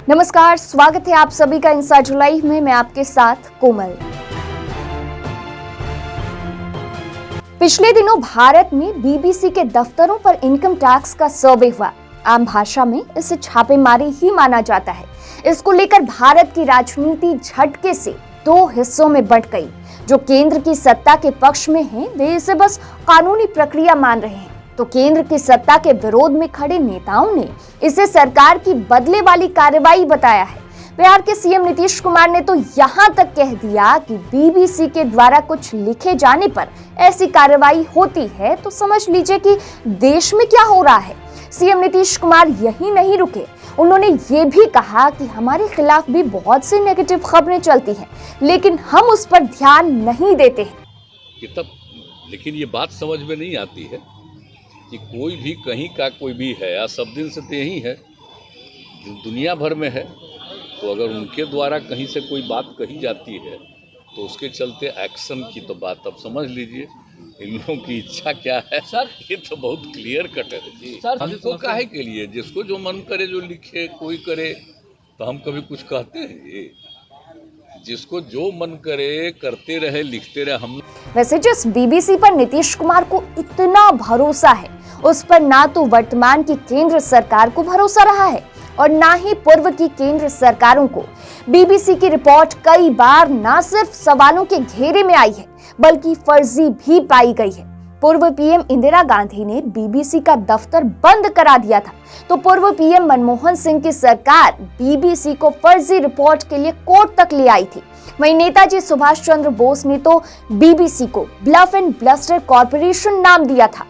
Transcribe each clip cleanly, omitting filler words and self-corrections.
नमस्कार, स्वागत है आप सभी का इनसाइड जुलाई में। मैं आपके साथ कोमल। पिछले दिनों भारत में बीबीसी के दफ्तरों पर इनकम टैक्स का सर्वे हुआ। आम भाषा में इसे छापेमारी ही माना जाता है। इसको लेकर भारत की राजनीति झटके से दो हिस्सों में बंट गई। जो केंद्र की सत्ता के पक्ष में हैं, वे इसे बस कानूनी प्रक्रिया मान रहे हैं, तो केंद्र की सत्ता के विरोध में खड़े नेताओं ने इसे सरकार की बदले वाली कार्रवाई बताया है। बिहार के सीएम नीतीश कुमार ने तो यहां तक कह दिया कि बीबीसी के द्वारा कुछ लिखे जाने पर ऐसी कार्रवाई होती है तो समझ लीजिए कि देश में क्या हो रहा है। सीएम नीतीश कुमार यही नहीं रुके, उन्होंने ये भी कहा कि हमारे खिलाफ भी बहुत सी नेगेटिव खबरें चलती हैं, लेकिन हम उस पर ध्यान नहीं देते हैं। लेकिन ये बात समझ में नहीं आती है कि कोई भी कहीं का कोई भी है, या सब दिन से तो यही है, दुनिया भर में है, तो अगर उनके द्वारा कहीं से कोई बात कही जाती है तो उसके चलते एक्शन की तो बात अब समझ लीजिए इन लोगों की इच्छा क्या है। सर ये तो बहुत क्लियर कट है जी। हमको काहे के लिए, जिसको जो मन करे जो लिखे कोई करे, तो हम कभी कुछ कहते हैं? जिसको जो मन करे करते रहे, लिखते रहे। हम वैसे जिस बीबीसी पर नीतीश कुमार को इतना भरोसा है, उस पर ना तो वर्तमान की केंद्र सरकार को भरोसा रहा है और ना ही पूर्व की केंद्र सरकारों को। बीबीसी की रिपोर्ट कई बार ना सिर्फ सवालों के घेरे में आई है, बल्कि फर्जी भी पाई गई है। पूर्व पीएम इंदिरा गांधी ने बीबीसी का दफ्तर बंद करा दिया था, तो पूर्व पीएम मनमोहन सिंह की सरकार बीबीसी को फर्जी रिपोर्ट के लिए कोर्ट तक ले आई थी। वहीं नेताजी सुभाष चंद्र बोस ने तो बीबीसी को ब्लफ एंड ब्लस्टर कॉर्पोरेशन नाम दिया था।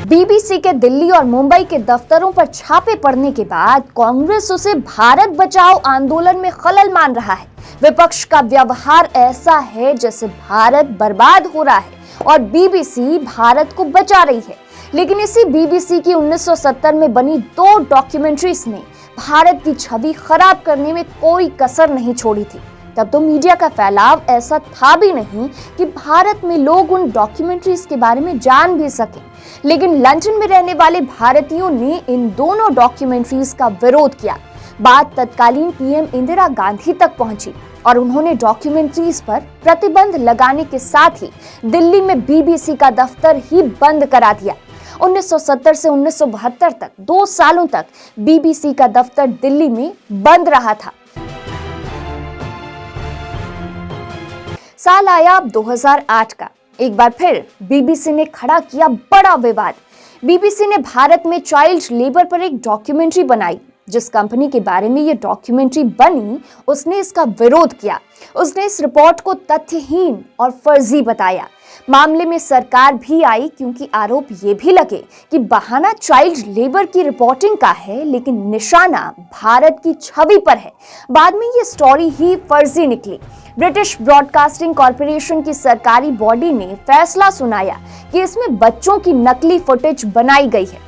बीबीसी के दिल्ली और मुंबई के दफ्तरों पर छापे पड़ने के बाद कांग्रेस उसे भारत बचाओ आंदोलन में खलल मान रहा है। विपक्ष का व्यवहार ऐसा है जैसे भारत बर्बाद हो रहा है और बीबीसी भारत को बचा रही है। लेकिन इसी बीबीसी की 1970 में बनी 2 डॉक्यूमेंट्रीज ने भारत की छवि खराब करने में कोई कसर नहीं छोड़ी थी। तब तो मीडिया का फैलाव ऐसा था भी नहीं कि भारत में लोग उन डॉक्यूमेंट्रीज के बारे में जान भी सके। लेकिन लंदन में रहने वाले भारतीयों ने इन दोनों डॉक्यूमेंट्रीज का विरोध किया। बात तत्कालीन पीएम इंदिरा गांधी तक पहुंची और उन्होंने डॉक्यूमेंट्रीज पर प्रतिबंध लगाने के साथ ही दिल्ली में बीबीसी का दफ्तर ही बंद करा दिया। 1970 से 1972 तक 2 सालों तक बीबीसी का दफ्तर दिल्ली में बंद रहा था। साल आया 2008 का। एक बार फिर बीबीसी ने खड़ा किया बड़ा विवाद। बीबीसी ने भारत में चाइल्ड लेबर पर एक डॉक्यूमेंट्री बनाई। जिस कंपनी के बारे में ये डॉक्यूमेंट्री बनी, उसने इसका विरोध किया। उसने इस रिपोर्ट को तथ्यहीन और फर्जी बताया। मामले में सरकार भी आई, क्योंकि आरोप ये भी लगे कि बहाना चाइल्ड लेबर की रिपोर्टिंग का है, लेकिन निशाना भारत की छवि पर है। बाद में ये स्टोरी ही फर्जी निकली। ब्रिटिश ब्रॉडकास्टिंग कॉर्पोरेशन की सरकारी बॉडी ने फैसला सुनाया कि इसमें बच्चों की नकली फुटेज बनाई गई है।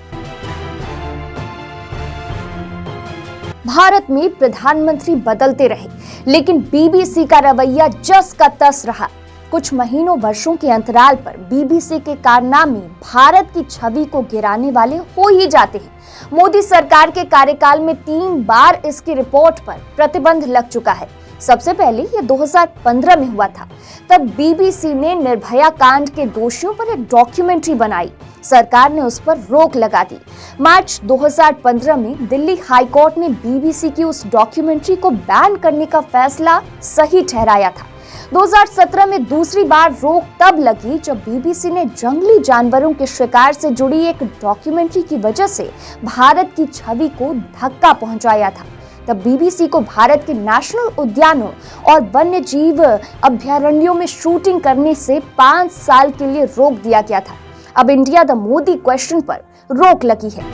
भारत में प्रधानमंत्री बदलते रहे, लेकिन बीबीसी का रवैया जस का तस रहा। कुछ महीनों वर्षों के अंतराल पर बीबीसी के कारनामे भारत की छवि को गिराने वाले हो ही जाते हैं। मोदी सरकार के कार्यकाल में 3 बार इसकी रिपोर्ट पर प्रतिबंध लग चुका है। सबसे पहले ये 2015 में हुआ था। तब बीबीसी ने निर्भया कांड के दोषियों पर एक डॉक्यूमेंट्री बनाई। सरकार ने उस पर रोक लगा दी। मार्च 2015 में दिल्ली हाई कोर्ट ने बीबीसी की उस डॉक्यूमेंट्री को बैन करने का फैसला सही ठहराया था। 2017 में दूसरी बार रोक तब लगी जब बीबीसी ने जंगली जानवरों के शिकार से जुड़ी एक डॉक्यूमेंट्री की वजह से भारत की छवि को धक्का पहुंचाया था। तब बीबीसी को भारत के नेशनल उद्यानों और वन्य जीव अभयारण्यों में शूटिंग करने से 5 साल के लिए रोक दिया गया था। अब इंडिया द मोदी क्वेश्चन पर रोक लगी है।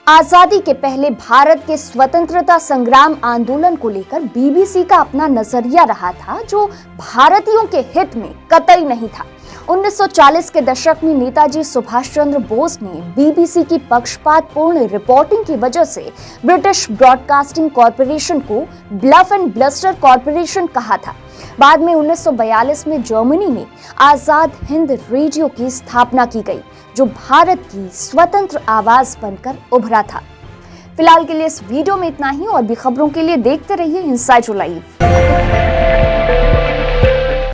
आजादी के पहले भारत के स्वतंत्रता संग्राम आंदोलन को लेकर बीबीसी का अपना नजरिया रहा था, जो भारतीयों के हित में कतई नहीं था। 1940 के दशक में नेताजी सुभाष चंद्र बोस ने बीबीसी की पक्षपातपूर्ण रिपोर्टिंग की वजह से ब्रिटिश ब्रॉडकास्टिंग कॉर्पोरेशन को ब्लफ एंड ब्लस्टर कॉर्पोरेशन कहा था। बाद में 1942 में जर्मनी में आजाद हिंद रेडियो की स्थापना की गई, जो भारत की स्वतंत्र आवाज बनकर उभरा था। फिलहाल के लिए इस वीडियो में इतना ही, और भी खबरों के लिए देखते रहिए इनसाइड लाइव।